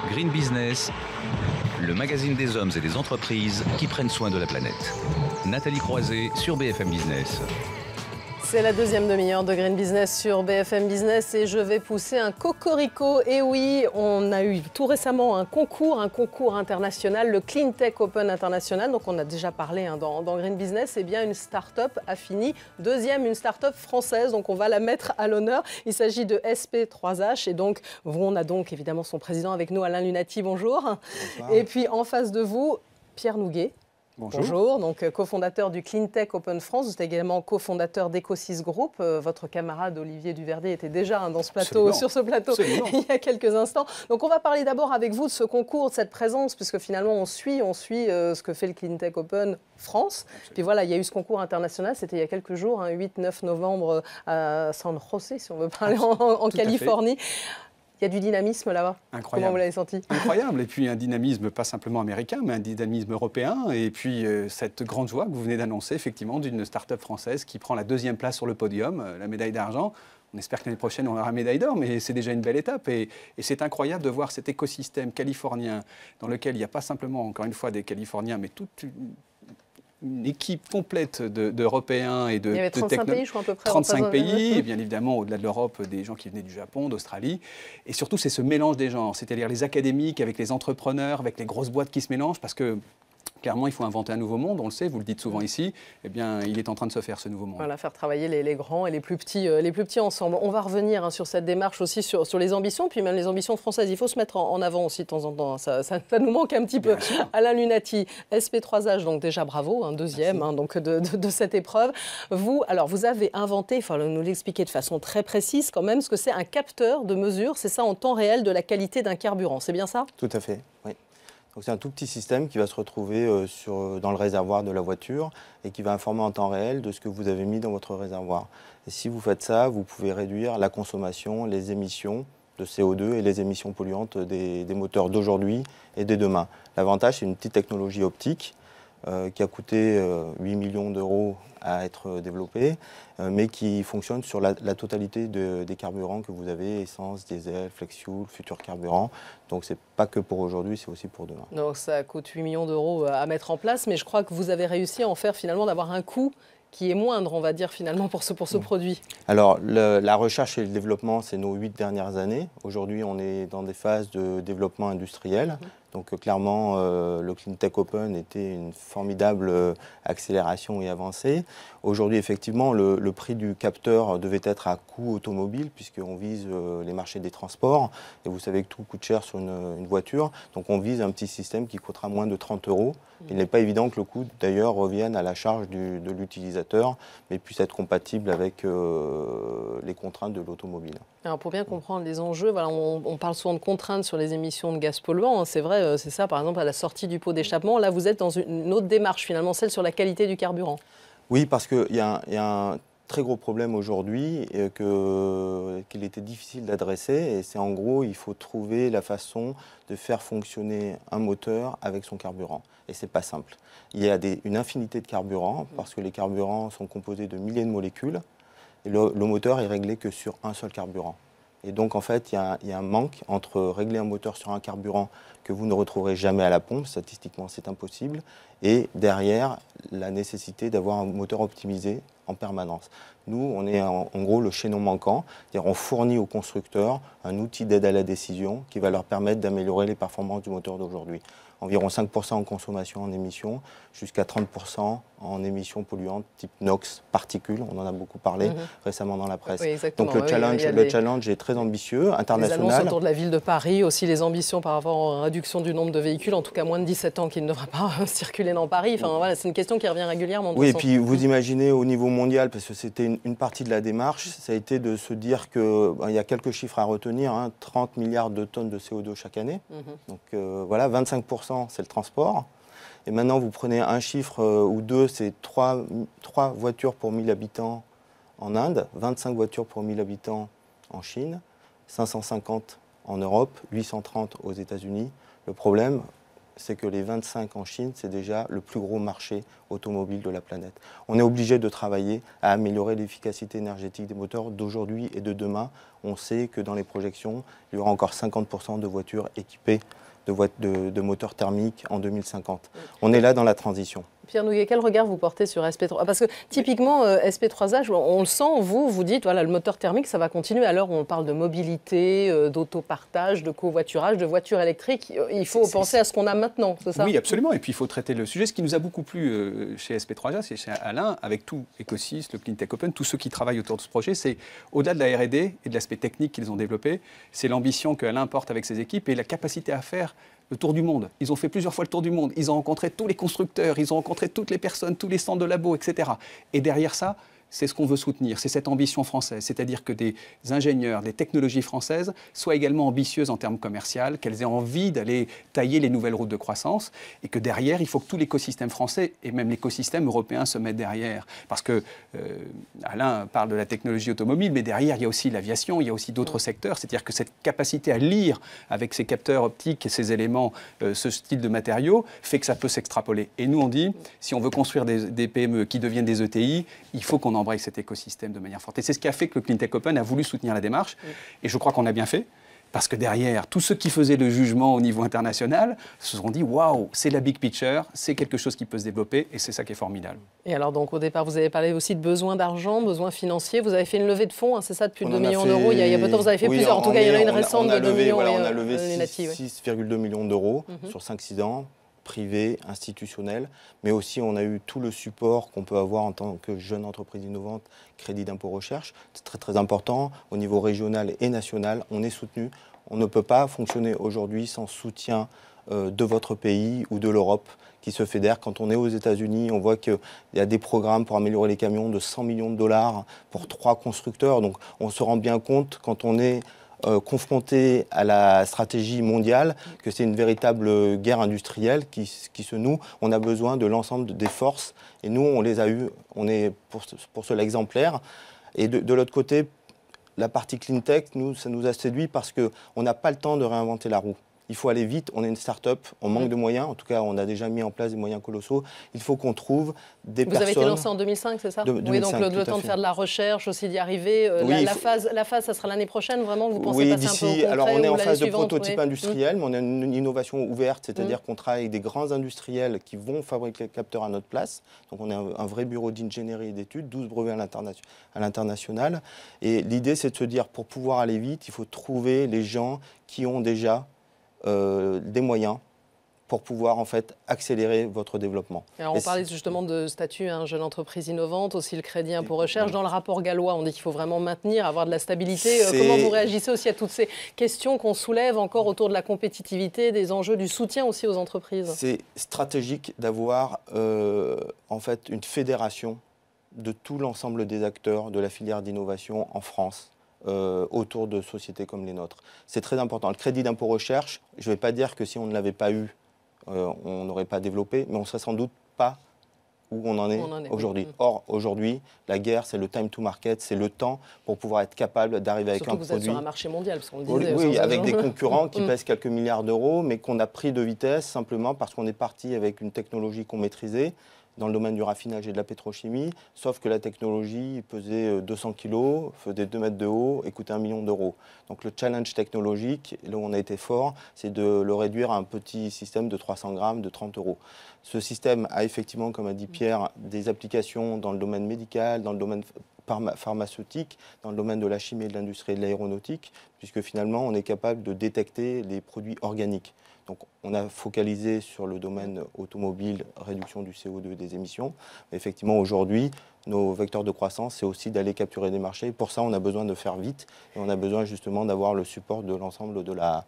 Green Business, le magazine des hommes et des entreprises qui prennent soin de la planète. Nathalie Croiset sur BFM Business. C'est la deuxième demi-heure de Green Business sur BFM Business et je vais pousser un cocorico. Et oui, on a eu tout récemment un concours international, le Clean Tech Open International. Donc on a déjà parlé dans Green Business. Eh bien, une start-up a fini deuxième, une start-up française. Donc on va la mettre à l'honneur. Il s'agit de SP3H. Et donc, on a donc évidemment son président avec nous, Alain Lunati. Bonjour. Bonsoir. Et puis en face de vous, Pierre Nouguet. Bonjour, donc cofondateur du Clean Tech Open France, vous êtes également cofondateur d'Ecosys Group. Votre camarade Olivier Duverdet était déjà dans ce plateau, sur ce plateau il y a quelques instants. Donc on va parler d'abord avec vous de ce concours, de cette présence, puisque finalement on suit ce que fait le Clean Tech Open France. Absolument. Puis voilà, il y a eu ce concours international, c'était il y a quelques jours, 8-9 novembre à San José, si on veut parler en Californie. Il y a du dynamisme là-bas. Incroyable. Comment vous l'avez senti? Incroyable. Et puis un dynamisme pas simplement américain, mais un dynamisme européen. Et puis cette grande joie que vous venez d'annoncer, effectivement, d'une start-up française qui prend la deuxième place sur le podium, la médaille d'argent. On espère que l'année prochaine, on aura la médaille d'or, mais c'est déjà une belle étape. Et c'est incroyable de voir cet écosystème californien dans lequel il n'y a pas simplement, encore une fois, des Californiens, mais toute une équipe complète d'Européens et de Il y avait 35 pays, je crois, à peu près. 35 pays, et bien évidemment, au-delà de l'Europe, des gens qui venaient du Japon, d'Australie. Et surtout, c'est ce mélange des genres, c'est-à-dire les académiques avec les entrepreneurs, avec les grosses boîtes qui se mélangent, parce que clairement, il faut inventer un nouveau monde, on le sait, vous le dites souvent ici, eh bien, il est en train de se faire, ce nouveau monde. Voilà, faire travailler les grands et les plus petits ensemble. On va revenir sur cette démarche aussi, sur les ambitions, puis même les ambitions françaises. Il faut se mettre en avant aussi de temps en temps. Ça nous manque un petit peu. Alain Lunati, SP3H, donc déjà bravo, deuxième donc de cette épreuve. Vous avez inventé, il faut nous l'expliquer de façon très précise quand même, ce que c'est un capteur de mesure, c'est ça en temps réel de la qualité d'un carburant. C'est bien ça? Tout à fait, oui. Donc c'est un tout petit système qui va se retrouver dans le réservoir de la voiture et qui va informer en temps réel de ce que vous avez mis dans votre réservoir. Et si vous faites ça, vous pouvez réduire la consommation, les émissions de CO2 et les émissions polluantes des moteurs d'aujourd'hui et de demain. L'avantage, c'est une petite technologie optique qui a coûté 8 millions d'euros à être développée, mais qui fonctionne sur la totalité des carburants que vous avez, essence, diesel, flex fuel, futurs carburants. Donc c'est pas que pour aujourd'hui, c'est aussi pour demain. Donc ça coûte 8 millions d'euros à mettre en place, mais je crois que vous avez réussi à en faire finalement d'avoir un coût qui est moindre, on va dire, finalement, pour ce produit. Alors, la recherche et le développement, c'est nos 8 dernières années. Aujourd'hui, on est dans des phases de développement industriel. Donc, clairement, le Clean Tech Open était une formidable accélération et avancée. Aujourd'hui, effectivement, le prix du capteur devait être à coût automobile, puisqu'on vise les marchés des transports. Et vous savez que tout coûte cher sur une voiture. Donc, on vise un petit système qui coûtera moins de 30 euros. Il n'est pas évident que le coût, d'ailleurs, revienne à la charge de l'utilisateur, mais puisse être compatible avec les contraintes de l'automobile. Alors, pour bien comprendre les enjeux, voilà, on parle souvent de contraintes sur les émissions de gaz polluants. C'est vrai, c'est ça, par exemple, à la sortie du pot d'échappement. Là, vous êtes dans une autre démarche, finalement, celle sur la qualité du carburant. Oui, parce qu'il y a un très gros problème aujourd'hui qu'il était difficile d'adresser. Et c'est en gros, il faut trouver la façon de faire fonctionner un moteur avec son carburant. Et ce n'est pas simple. Il y a une infinité de carburants, parce que les carburants sont composés de milliers de molécules. Et le moteur est réglé que sur un seul carburant. Et donc, en fait, il y a un manque entre régler un moteur sur un carburant que vous ne retrouverez jamais à la pompe, statistiquement c'est impossible, et derrière, la nécessité d'avoir un moteur optimisé en permanence. Nous, on est en gros le chaînon manquant, c'est-à-dire on fournit aux constructeurs un outil d'aide à la décision qui va leur permettre d'améliorer les performances du moteur d'aujourd'hui. Environ 5% en consommation en émissions, jusqu'à 30% en émissions polluantes type NOx, particules, on en a beaucoup parlé récemment dans la presse. Oui, donc le challenge est très ambitieux, international. Les annonces autour de la ville de Paris, aussi les ambitions par rapport à la réduction du nombre de véhicules, en tout cas moins de 17 ans qui ne devraient pas circuler dans Paris. Enfin, voilà, c'est une question qui revient régulièrement. Oui, et puis vous imaginez au niveau mondial, parce que c'était une partie de la démarche, ça a été de se dire qu'il y a quelques chiffres à retenir, 30 milliards de tonnes de CO2 chaque année. Donc voilà, 25%. C'est le transport. Et maintenant, vous prenez un chiffre ou deux, c'est 3 voitures pour 1000 habitants en Inde, 25 voitures pour 1000 habitants en Chine, 550 en Europe, 830 aux États-Unis. Le problème, c'est que les 25 en Chine, c'est déjà le plus gros marché automobile de la planète. On est obligé de travailler à améliorer l'efficacité énergétique des moteurs d'aujourd'hui et de demain. On sait que dans les projections, il y aura encore 50% de voitures équipées de moteurs thermiques en 2050. On est là dans la transition. Pierre Nouguet, quel regard vous portez sur SP3? Parce que typiquement, SP3A, on le sent, vous dites, voilà, le moteur thermique, ça va continuer. À l'heure où on parle de mobilité, d'autopartage, de covoiturage, de voitures électriques, il faut penser à ce qu'on a maintenant, c'est ça? Oui, absolument. Et puis, il faut traiter le sujet. Ce qui nous a beaucoup plu chez SP3A, c'est chez Alain, avec tout Ecosys, le Cleantech Open, tous ceux qui travaillent autour de ce projet, c'est au-delà de la R&D et de l'aspect technique qu'ils ont développé, c'est l'ambition que Alain porte avec ses équipes et la capacité à faire le tour du monde. Ils ont fait plusieurs fois le tour du monde. Ils ont rencontré tous les constructeurs, ils ont rencontré toutes les personnes, tous les centres de labo, etc. Et derrière ça, c'est ce qu'on veut soutenir, c'est cette ambition française, c'est-à-dire que des ingénieurs, des technologies françaises soient également ambitieuses en termes commerciaux, qu'elles aient envie d'aller tailler les nouvelles routes de croissance, et que derrière, il faut que tout l'écosystème français et même l'écosystème européen se mettent derrière. Parce que Alain parle de la technologie automobile, mais derrière, il y a aussi l'aviation, il y a aussi d'autres secteurs, c'est-à-dire que cette capacité à lire avec ces capteurs optiques et ces éléments, ce style de matériaux, fait que ça peut s'extrapoler. Et nous, on dit, si on veut construire des PME qui deviennent des ETI, il faut qu'on embraye cet écosystème de manière forte. Et c'est ce qui a fait que le Cleantech Open a voulu soutenir la démarche. Et je crois qu'on a bien fait. Parce que derrière, tous ceux qui faisaient le jugement au niveau international se sont dit « Waouh, c'est la big picture, c'est quelque chose qui peut se développer et c'est ça qui est formidable. » Et alors, donc, au départ, vous avez parlé aussi de besoins d'argent, besoins financiers. Vous avez fait une levée de fonds, hein, c'est ça, de plus de 2 millions d'euros. Il y a peut-être, vous avez fait plusieurs. En tout cas, il y en a une récente de 2 millions. Voilà, on a levé 6,2 millions d'euros sur 5-6 ans. Privé, institutionnel, mais aussi on a eu tout le support qu'on peut avoir en tant que jeune entreprise innovante, crédit d'impôt recherche. C'est très très important. Au niveau régional et national, on est soutenu. On ne peut pas fonctionner aujourd'hui sans soutien de votre pays ou de l'Europe qui se fédèrent. Quand on est aux États-Unis, on voit qu'il y a des programmes pour améliorer les camions de 100 millions de dollars pour 3 constructeurs. Donc on se rend bien compte quand on est confronté à la stratégie mondiale, que c'est une véritable guerre industrielle qui se noue. On a besoin de l'ensemble des forces et nous, on les a eues. On est pour cela exemplaire. Et de l'autre côté, la partie cleantech, ça nous a séduit parce qu'on n'a pas le temps de réinventer la roue. Il faut aller vite, on est une start-up, on manque de moyens, en tout cas on a déjà mis en place des moyens colossaux. Il faut qu'on trouve des personnes... Vous avez été lancé en 2005, c'est ça? 2005, oui, donc le temps de faire de la recherche, aussi d'y arriver. Oui, la phase, ça sera l'année prochaine, vraiment? Vous pensez passer un peu au concret? Alors on est en phase de prototype industriel, mais on a une innovation ouverte, c'est-à-dire qu'on travaille avec des grands industriels qui vont fabriquer les capteurs à notre place. Donc on a un vrai bureau d'ingénierie et d'études, 12 brevets à l'international. Et l'idée, c'est de se dire, pour pouvoir aller vite, il faut trouver les gens qui ont déjà des moyens pour pouvoir en fait accélérer votre développement. Alors on parlait justement de statut, jeune entreprise innovante, aussi le crédit impôt recherche. Dans le rapport gallois, on dit qu'il faut vraiment maintenir, avoir de la stabilité. Comment vous réagissez aussi à toutes ces questions qu'on soulève encore autour de la compétitivité, des enjeux du soutien aussi aux entreprises? C'est stratégique d'avoir en fait une fédération de tout l'ensemble des acteurs de la filière d'innovation en France. Autour de sociétés comme les nôtres. C'est très important. Le crédit d'impôt recherche, je ne vais pas dire que si on ne l'avait pas eu, on n'aurait pas développé, mais on ne serait sans doute pas où on en est aujourd'hui. Or, aujourd'hui, la guerre, c'est le time to market, c'est le temps pour pouvoir être capable d'arriver avec un produit. Surtout que vous êtes sur un marché mondial, parce qu'on le disait. Oui, avec des concurrents qui pèsent quelques milliards d'euros, mais qu'on a pris de vitesse simplement parce qu'on est parti avec une technologie qu'on maîtrisait, dans le domaine du raffinage et de la pétrochimie, sauf que la technologie pesait 200 kg, faisait 2 mètres de haut et coûtait 1 million d'euros. Donc le challenge technologique, là où on a été fort, c'est de le réduire à un petit système de 300 grammes de 30 euros. Ce système a effectivement, comme a dit Pierre, des applications dans le domaine médical, dans le domaine pharmaceutique, dans le domaine de la chimie et de l'industrie et de l'aéronautique, puisque finalement on est capable de détecter les produits organiques. Donc on a focalisé sur le domaine automobile, réduction du CO2 des émissions. Mais effectivement, aujourd'hui, nos vecteurs de croissance, c'est aussi d'aller capturer des marchés. Pour ça, on a besoin de faire vite et on a besoin justement d'avoir le support de l'ensemble de la...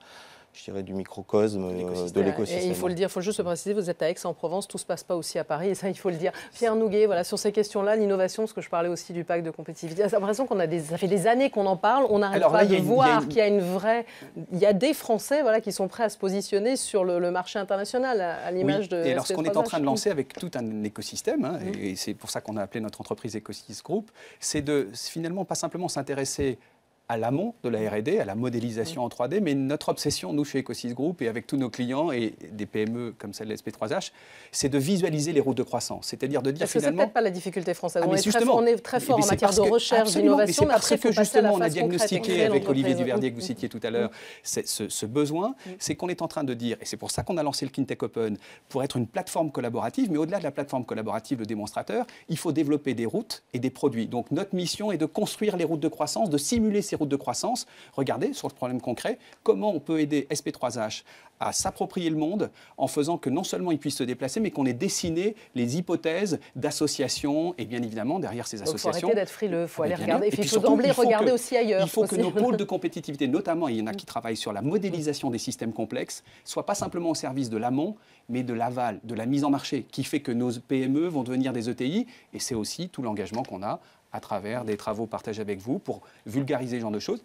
je dirais, du microcosme, de l'écosystème. Et il faut le dire, il faut juste se préciser, vous êtes à Aix-en-Provence, tout ne se passe pas aussi à Paris, et ça, il faut le dire. Pierre Nouguet, voilà, sur ces questions-là, l'innovation, parce que je parlais aussi du pacte de compétitivité, j'ai l'impression ça fait des années qu'on en parle, on n'arrête pas de voir qu'il y a une vraie... Il y a des Français qui sont prêts à se positionner sur le marché international, à l'image de... Et alors, ce qu'on est en train de lancer avec tout un écosystème, et c'est pour ça qu'on a appelé notre entreprise Ecosys Group, c'est de finalement pas simplement s'intéresser à l'amont de la R&D, à la modélisation en 3D, mais notre obsession, nous, chez Ecosys Group et avec tous nos clients et des PME comme celle de SP3H, c'est de visualiser les routes de croissance. C'est-à-dire de dire parce que finalement... c'est peut-être pas la difficulté française. mais on est très fort en matière de recherche, d'innovation, mais c'est parce que justement, on a diagnostiqué avec Olivier Duverdier, que vous citiez tout à l'heure, ce besoin, c'est qu'on est en train de dire, et c'est pour ça qu'on a lancé le Cleantech Open, pour être une plateforme collaborative, mais au-delà de la plateforme collaborative, le démonstrateur, il faut développer des routes et des produits. Donc notre mission est de construire les routes de croissance, de simuler ces routes de croissance. Regardez, sur le problème concret, comment on peut aider SP3H à s'approprier le monde en faisant que non seulement ils puissent se déplacer, mais qu'on ait dessiné les hypothèses d'associations et bien évidemment derrière ces associations. Il faut arrêter d'être frileux, il faut aller regarder. Et puis il faut d'emblée regarder aussi ailleurs. Il faut que nos pôles de compétitivité, notamment, il y en a qui travaillent sur la modélisation des systèmes complexes, soient pas simplement au service de l'amont, mais de l'aval, de la mise en marché, qui fait que nos PME vont devenir des ETI. Et c'est aussi tout l'engagement qu'on a à travers des travaux partagés avec vous pour vulgariser ce genre de choses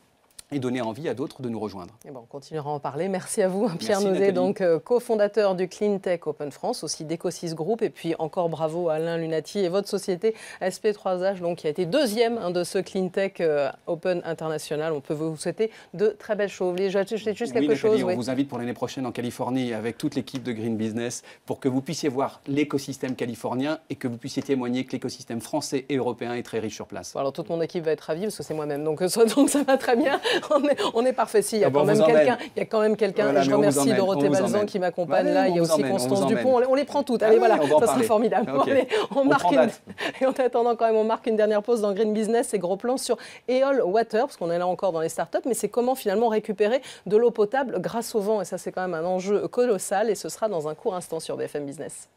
et donner envie à d'autres de nous rejoindre. Et bon, on continuera à en parler. Merci à vous, Pierre Nauzet, donc cofondateur du Cleantech Open France, aussi d'Ecosys Group. Et puis encore bravo à Alain Lunati et votre société SP3H, donc, qui a été deuxième de ce Cleantech Open International. On peut vous souhaiter de très belles choses. Vous voulez ajouter juste quelque chose? On vous invite pour l'année prochaine en Californie avec toute l'équipe de Green Business pour que vous puissiez voir l'écosystème californien et que vous puissiez témoigner que l'écosystème français et européen est très riche sur place. Bon, alors toute mon équipe va être ravie parce que c'est moi-même, donc ça va très bien. On est parfait. Si, il y a quand même quelqu'un. Voilà, je remercie Dorothée Balzan qui m'accompagne là. Il y a aussi Constance Dupont. On les prend toutes. Allez, voilà, ça sera formidable. Okay. Et en attendant, quand même, on marque une dernière pause dans Green Business et gros plan sur Eol Water, parce qu'on est là encore dans les startups, mais c'est comment finalement récupérer de l'eau potable grâce au vent. Et ça, c'est quand même un enjeu colossal. Et ce sera dans un court instant sur BFM Business.